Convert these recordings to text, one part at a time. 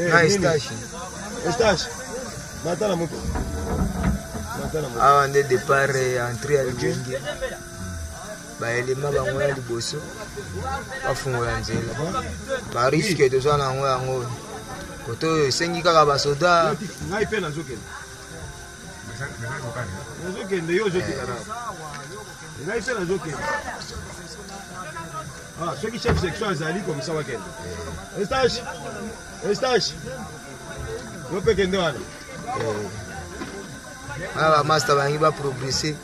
Na Estache. Estache. Matala moto. Avant de départ entrer à Lugengi. Ba elema bango ya liboso. Bafungola nzela. Ba risque de zona yango. Koto sengi kaka ba soda. Ngai pe na zokende. Nazokende yo zokende. Ngai pe na zokende. Ah, ceux qui chef section azali comme ça wakende. Estache. Estache. Yo pe kende wana. Aba master bangi ba progresser.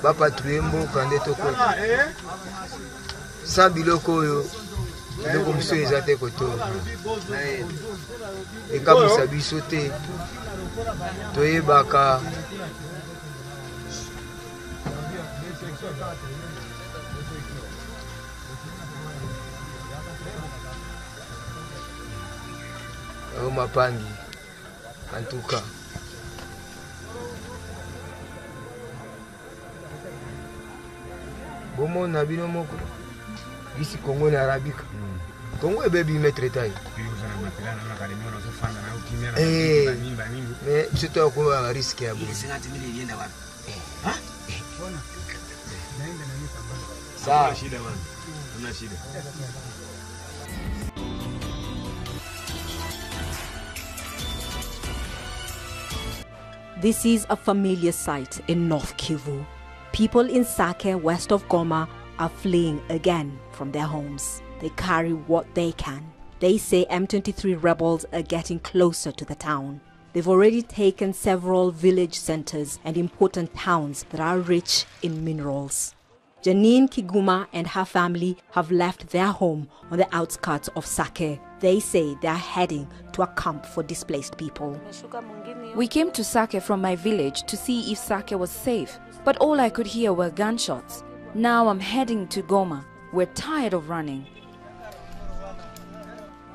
Ba patrouiller mboka nde toko. Sa biloko yo. Biloko mso ezate koto. Ekamusa biso te. Toyebaka. Oh mapangi. En tout cas. Bomo na bino moko. Ici Congo na Arabique. Congo est baby maître taille. Mais je te recommande à risque à bout. Ça. This is a familiar sight in North Kivu. People in Sake, west of Goma, are fleeing again from their homes. They carry what they can. They say M23 rebels are getting closer to the town. They've already taken several village centers and important towns that are rich in minerals. Janine Kiguma and her family have left their home on the outskirts of Sake. They say they are heading to a camp for displaced people. We came to Sake from my village to see if Sake was safe, but all I could hear were gunshots. Now I'm heading to Goma. We're tired of running.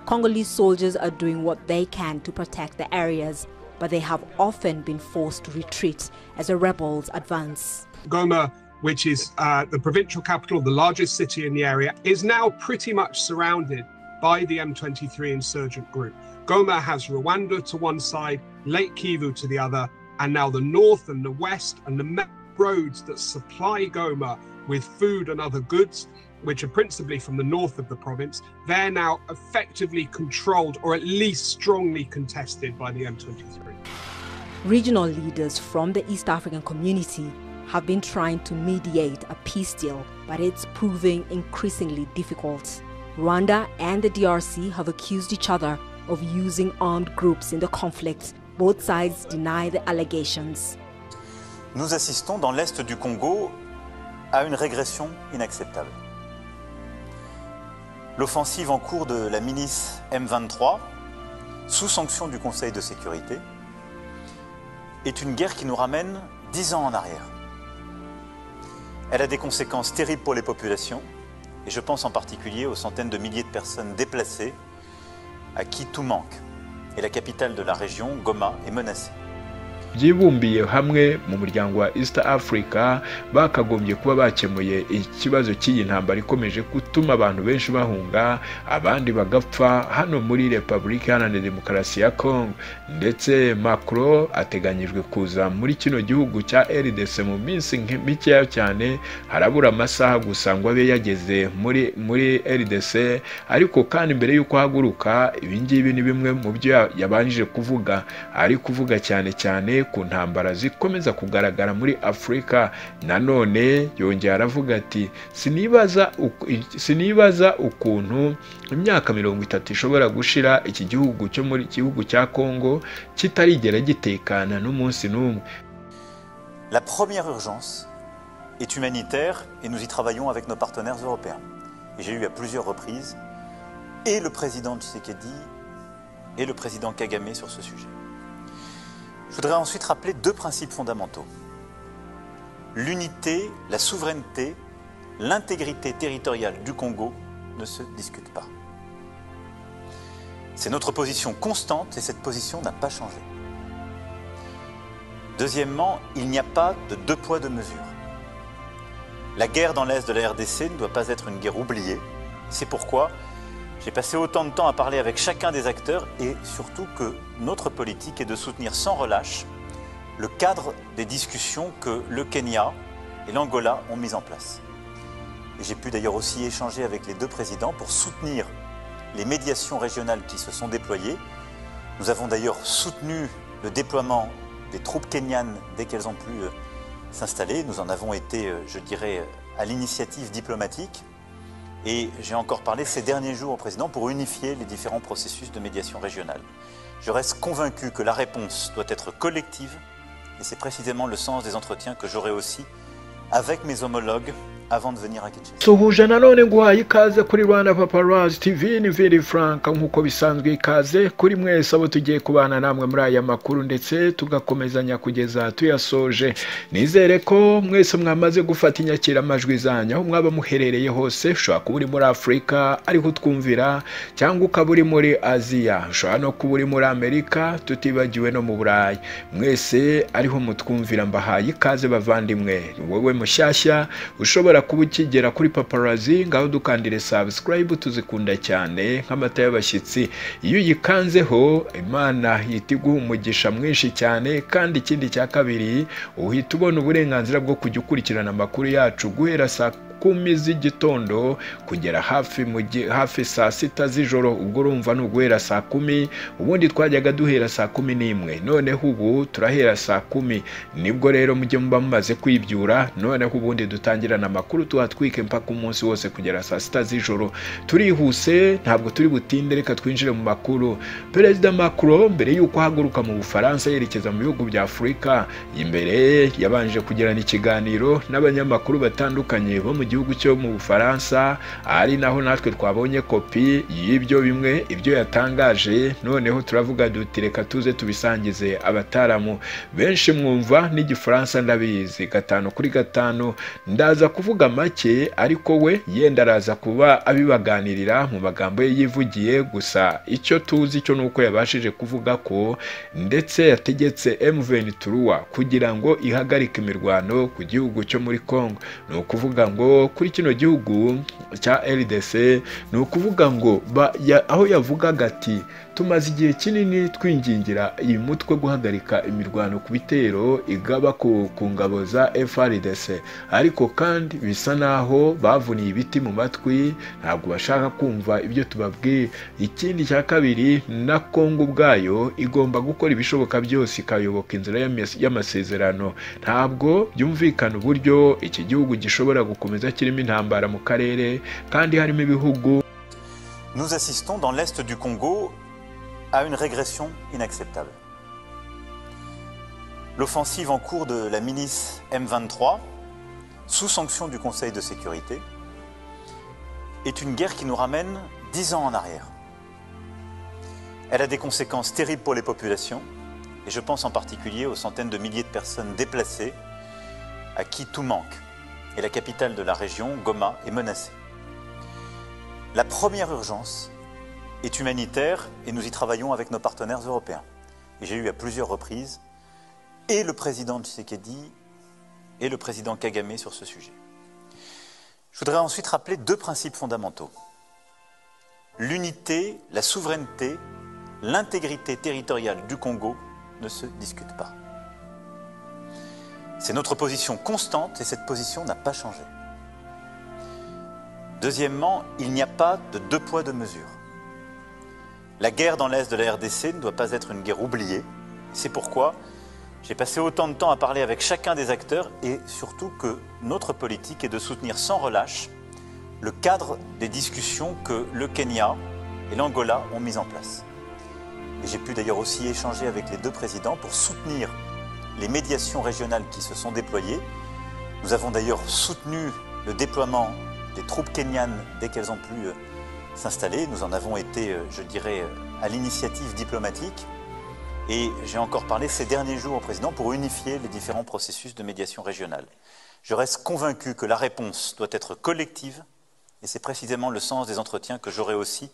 Congolese soldiers are doing what they can to protect the areas, but they have often been forced to retreat as the rebels advance. Goma, which is the provincial capital, the largest city in the area, is now pretty much surrounded by the M23 insurgent group. Goma has Rwanda to one side, Lake Kivu to the other, and now the north and the west and the roads that supply Goma with food and other goods, which are principally from the north of the province, they're now effectively controlled or at least strongly contested by the M23. Regional leaders from the East African community have been trying to mediate a peace deal, but it's proving increasingly difficult. Rwanda and the DRC have accused each other of using armed groups in the conflict. Both sides deny the allegations. Nous assistons dans l'est du Congo à une régression inacceptable. L'offensive en cours de la milice M23, sous sanction du Conseil de sécurité, est une guerre qui nous ramène 10 ans en arrière. Elle a des conséquences terribles pour les populations, et je pense en particulier aux centaines de milliers de personnes déplacées à qui tout manque. Et la capitale de la région, Goma, est menacée. byibumbiye hamwe mu muryango wa East Africa bakagombye kuba bakemuye ikibazo cy'iyi ntambara ikomeje gutuma abantu benshi bahunga, abandi bagapfa hano muri Repubulika Iharanira Demokarasi ya Congo. Ndetse Macron ateganyijwe kuza muri kino gihugu cya RDC mu minsi mikeya cyane, harabura amasaha gusa ngo abe yageze muri RDC. Ariko kandi mbere y'uko haguruka, ibingibi ni bimwe mu byo yabanjije kuvuga, ari kuvuga cyane cyane ku ntambara zikomeza kugaragara muri Afrika. Nanone yongeye aravuga ati sinibaza ukuntu imyaka 30 ishobora gushira iki gihugu cyo muri gihugu cya Congo kitarigera gitekana n'umunsi n'umwe. La première urgence est humanitaire et nous y travaillons avec nos partenaires européens. Et j'ai eu à plusieurs reprises et le président Tshisekedi et le président Kagame sur ce sujet. Je voudrais ensuite rappeler deux principes fondamentaux. L'unité, la souveraineté, l'intégrité territoriale du Congo ne se discutent pas. C'est notre position constante et cette position n'a pas changé. Deuxièmement, il n'y a pas de deux poids, deux mesures. La guerre dans l'est de la RDC ne doit pas être une guerre oubliée. C'est pourquoi J'ai passé autant de temps à parler avec chacun des acteurs et surtout que notre politique est de soutenir sans relâche le cadre des discussions que le Kenya et l'Angola ont mis en place. Et j'ai pu d'ailleurs aussi échanger avec les deux présidents pour soutenir les médiations régionales qui se sont déployées. Nous avons d'ailleurs soutenu le déploiement des troupes kenyanes dès qu'elles ont pu s'installer. Nous en avons été, je dirais, à l'initiative diplomatique. Et j'ai encore parlé ces derniers jours au président pour unifier les différents processus de médiation régionale. Je reste convaincu que la réponse doit être collective et c'est précisément le sens des entretiens que j'aurai aussi avec mes homologues avant de venir à Kinshasa. Suhuje nanone nguhaye ikaze kuri Rwanda Paparazzi TV ni Vili Frank nkuko bisanzwe ikaze kuri mwese abo tugiye kubana namwe muri aya makuru ndetse tugakomezanya kugeza tuyasoje. Nizere ko mwese mwamaze gufata inyakira amajwi zanyu aho mwaba muherereye hose, ushobora kuba uri muri Afrika ariho twumvira cyangwa ukaba uri muri Aziya, ushobora no kuba uri muri Amerika tutibagiwe no mu Burayi. Mwese ariho mutwumvira mbahaye ikaze bavandimwe. Wowe mushyashya ushobora kuba ukigera kuri Paparazzi ngaho dukandire subscribe, tuzikunda cyane nk'amata y'abashyitsi. Iyo uyikanzeho Imana ihita iguha umugisha mwinshi cyane, kandi ikindi cya kabiri uhita ubona uburenganzira bwo kujya ukurikirana amakuru yacu guhera saa 10 z'igitondo kugera hafi saa 6 z'ijoro. Ubwo urumva n'uguhera saa 10, ubundi twajyaga duhera saa 11, noneho ubu turahera saa 10. Nibwo rero mujye muba mumaze kwibyura, noneho ubundi dutangirana amakuru tuhatwike mpaka umunsi wose kugera saa 6 z'ijoro. Turihuse, ntabwo turi butinde, reka twinjire mu makuru. Perezida Macron mbere yuko haguruka mu Bufaransa yerekeza mu bihugu bya Afurika, imbere yabanje kugirana ikiganiro n'abanyamakuru batandukanye bo mu gihugu cyo mu Bufaransa, ari naho natwe twabonye kopi y'ibyo bimwe ibyo yatangaje. Noneho turavuga duti reka tuze tubisangize abataramu benshi mwumva n'igifaransa ndabizi 5 kuri 5. Ndaza kuvuga make ariko we yenda araza kuba abibaganirira mu magambo ye yivugiye. Gusa icyo tuzi cyo nuko yabashije kuvuga ko ndetse yategetse M23 kugira ngo ihagarike imirwano ku gihugu cyo muri Congo. No kuvuga ngo kuri kino gihugu cya RDC, ni ukuvuga ngo aho yavugaga ati tumaze igihe kinini twingingira iyi mutwe guhagarika imirwano ku bitero igaba ku ngabo za FARDC, ariko kandi bisa naho bavuniye ibiti mu matwi, ntabwo bashaka kumva ibyo tubabwiye. Ikindi cya kabiri, na Kongo ubwayo igomba gukora ibishoboka byose ikayoboka inzira y'amasezerano. Ntabwo byumvikana uburyo iki gihugu gishobora gukomeza kirimo intambara mu karere kandi harimo ibihugu. Nous assistons dans l'est du Congo à une régression inacceptable. L'offensive en cours de la milice M23, sous sanction du Conseil de sécurité, est une guerre qui nous ramène 10 ans en arrière. Elle a des conséquences terribles pour les populations, et je pense en particulier aux centaines de milliers de personnes déplacées à qui tout manque. Et la capitale de la région, Goma, est menacée. La première urgence est humanitaire et nous y travaillons avec nos partenaires européens. Et j'ai eu à plusieurs reprises et le président Tshisekedi et le président Kagame sur ce sujet. Je voudrais ensuite rappeler 2 principes fondamentaux. L'unité, la souveraineté, l'intégrité territoriale du Congo ne se discutent pas. C'est notre position constante et cette position n'a pas changé. Deuxièmement, il n'y a pas de 2 poids 2 mesures. La guerre dans l'est de la RDC ne doit pas être une guerre oubliée. C'est pourquoi j'ai passé autant de temps à parler avec chacun des acteurs et surtout que notre politique est de soutenir sans relâche le cadre des discussions que le Kenya et l'Angola ont mis en place. Et j'ai pu d'ailleurs aussi échanger avec les 2 présidents pour soutenir les médiations régionales qui se sont déployées. Nous avons d'ailleurs soutenu le déploiement des troupes kenyanes dès qu'elles ont pu s'installer. Nous en avons été, je dirais, à l'initiative diplomatique. Et j'ai encore parlé ces derniers jours au président pour unifier les différents processus de médiation régionale. Je reste convaincu que la réponse doit être collective et c'est précisément le sens des entretiens que j'aurai aussi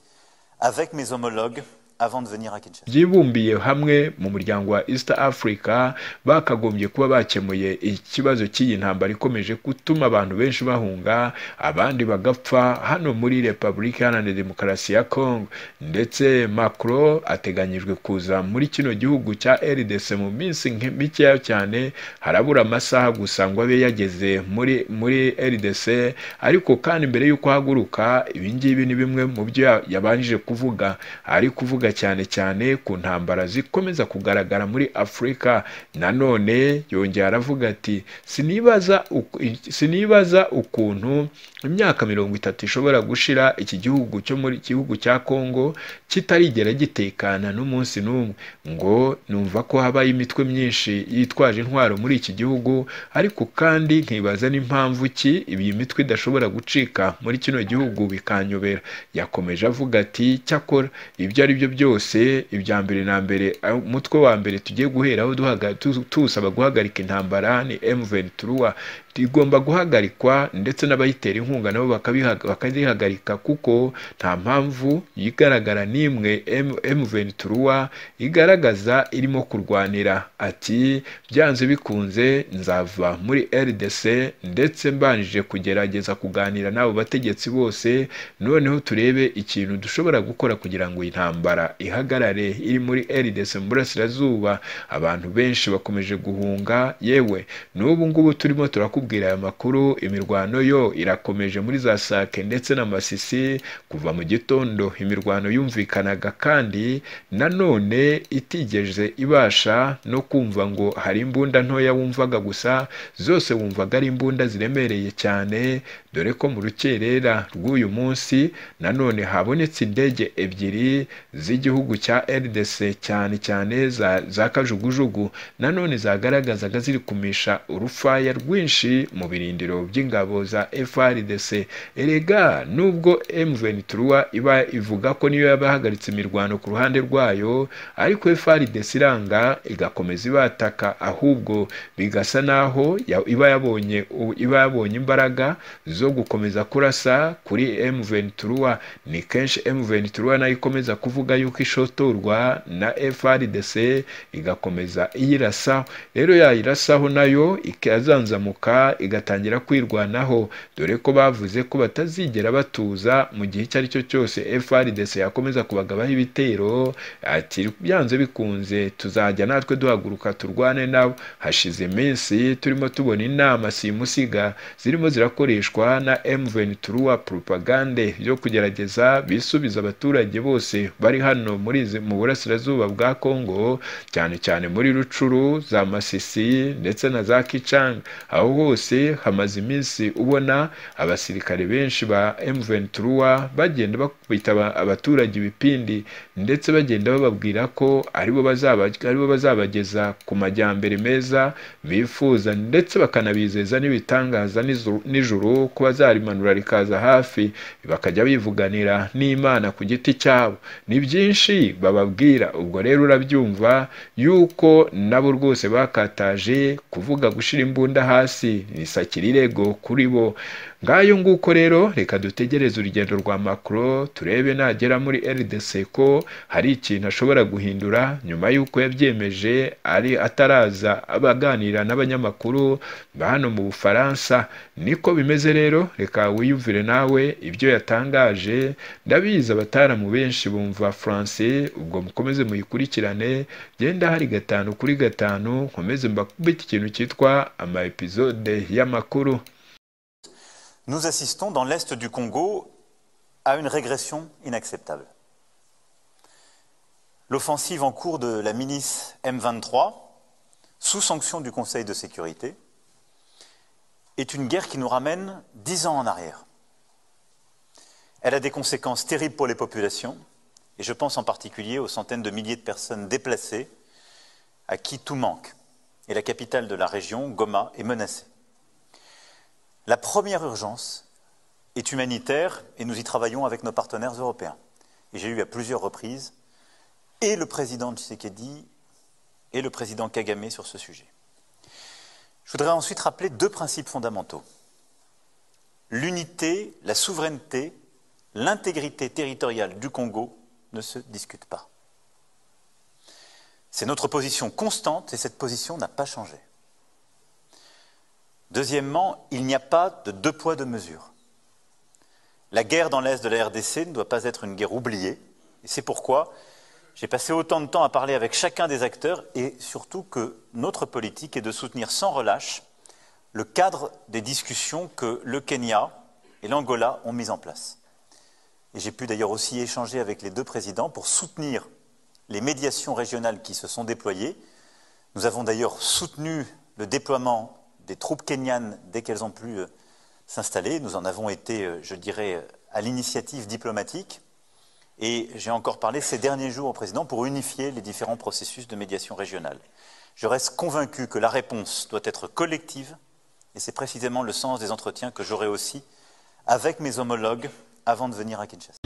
avec mes homologues avant de venir à Kinshasa. byibumbiye hamwe mu muryango wa East Africa bakagombye kuba bakemuye ikibazo cy'iyi ntambara ikomeje gutuma abantu benshi bahunga, abandi bagapfa hano muri Repubulika Iharanira Demokarasi ya Congo. Ndetse Macron ateganyijwe kuza muri kino gihugu cya RDC mu minsi mikeya cyane, harabura amasaha gusa ngo abe yageze muri RDC. Ariko kandi mbere y'uko haguruka, ibingibi ni bimwe mu byo yabanjije kuvuga, ari kuvuga cyane cyane ku ntambara zikomeza kugaragara muri Afurika. Nanone yongera aravuga ati sinibaza ukuntu imyaka 30 ishobora gushira iki gihugu cyo muri gihugu cya Congo kitarigera gitekana n'umunsi n'umwe, ngo numva ko habaye imitwe myinshi yitwaje intwaro muri iki gihugu. Ariko kandi nkibaza n'impamvu ki iyi mitwe idashobora gucika muri kino gihugu, bikanyobera. Yakomeje avuga ati cyakora ibyo ari byo byose, ibya mbere na mbere, umutwe wa mbere tugiye guheraho tusaba guhagarika intambara ni M23. Igomba guhagarikwa ndetse n'abayitera inkunga nabo bakazihagarika, kuko nta mpamvu yigaragara n'imwe M23 igaragaza irimo kurwanira. Ati byanze bikunze nzava muri RDC ndetse mbanjije kugerageza kuganira n'abo bategetsi bose, noneho turebe ikintu dushobora gukora kugira ngo intambara ihagarare iri muri RDC mu burasirazuba. Abantu benshi bakomeje guhunga, yewe n'ubu ngubu turimo turakubwira aya makuru, imirwano yo irakomeje muri za Sake ndetse na Masisi. Kuva mu gitondo imirwano yumvikanaga, kandi nanone itigeze ibasha no kumva ngo hari imbunda ntoya wumvaga gusa, zose wumvaga ari imbunda ziremereye cyane. Dore ko mu rukerera rw'uyu munsi nanone habonetse indege ebyiri z'igihugu cya RDC cyane cyane za kajugujugu, nanone zagaragazaga ziri kumisha urufaya rwinshi mu birindiro by'ingabo za FARDC. Erega nubwo M23 iba ivuga ko niyo yabahagaritse imirwano ku ruhande rwayo, ariko FARDC iranga igakomeza ibataka, ahubwo bigasa naho iba yabonye imbaraga zo gukomeza kurasa kuri M23. Ni kenshi M23 nayo ikomeza kuvuga yuko ishotorwa na FARDC igakomeza iyirasaho. Rero yayirasaho nayo ikazanzamuka igatangira kwirwanaho, dore ko bavuze ko batazigera batuza mu gihe icyo ari cyo cyose FARDC yakomeza kubagabaho ibitero. Ati byanze bikunze tuzajya natwe duhaguruka turwane nabo. Hashize iminsi turimo tubona inama simusiga zirimo zirakoreshwa na M23 propagande yo kugerageza bisubiza abaturage bose bari hano mu burasirazuba bwa Congo, cyane cyane muri Rucuru, za Masisi ndetse na za Kichanga. Aho hose hamaze iminsi ubona abasirikare benshi ba M23 bagenda bakubita abaturage ibipindi, ndetse bagenda bababwira ko aribo bazabageza ku majyambere meza bifuza, ndetse bakanabizeza n'ibitangaza n'ijuru ko bazarimanura rikaza hafi, bakajya bivuganira n'Imana ku giti cyabo. Ni byinshi bababwira. Ubwo rero urabyumva yuko nabo rwose bakataje kuvuga gushira imbunda hasi ni sakirirego kuri bo. Ngayo nguko rero, reka dutegereze urugendo rwa Macron turebe nagera muri RDC ko hari ikintu ashobora guhindura, nyuma yuko yabyemeje ari ataraza abaganira n'abanyamakuru ba hano mu Bufaransa. Niko bimeze rero, reka wiyumvire nawe ibyo yatangaje. Ndabizi abataramu benshi bumva français, ubwo mukomeze muyikurikirane, genda hari 5 kuri 5 nkomeze mbakubita ikintu cyitwa ama episode y'amakuru. Nous assistons dans l'est du Congo à une régression inacceptable. L'offensive en cours de la milice M23, sous sanction du Conseil de sécurité, est une guerre qui nous ramène 10 ans en arrière. Elle a des conséquences terribles pour les populations, et je pense en particulier aux centaines de milliers de personnes déplacées à qui tout manque. Et la capitale de la région, Goma, est menacée. La première urgence est humanitaire et nous y travaillons avec nos partenaires européens. Et j'ai eu à plusieurs reprises et le président Tshisekedi et le président Kagame sur ce sujet. Je voudrais ensuite rappeler 2 principes fondamentaux. L'unité, la souveraineté, l'intégrité territoriale du Congo ne se discutent pas. C'est notre position constante et cette position n'a pas changé. Deuxièmement, il n'y a pas de deux poids, deux mesures. La guerre dans l'Est de la RDC ne doit pas être une guerre oubliée. Et c'est pourquoi j'ai passé autant de temps à parler avec chacun des acteurs et surtout que notre politique est de soutenir sans relâche le cadre des discussions que le Kenya et l'Angola ont mis en place. Et j'ai pu d'ailleurs aussi échanger avec les deux présidents pour soutenir les médiations régionales qui se sont déployées. Nous avons d'ailleurs soutenu le déploiement des troupes kenyanes dès qu'elles ont pu s'installer. Nous en avons été, je dirais, à l'initiative diplomatique. Et j'ai encore parlé ces derniers jours au président pour unifier les différents processus de médiation régionale. Je reste convaincu que la réponse doit être collective et c'est précisément le sens des entretiens que j'aurai aussi avec mes homologues avant de venir à Kinshasa.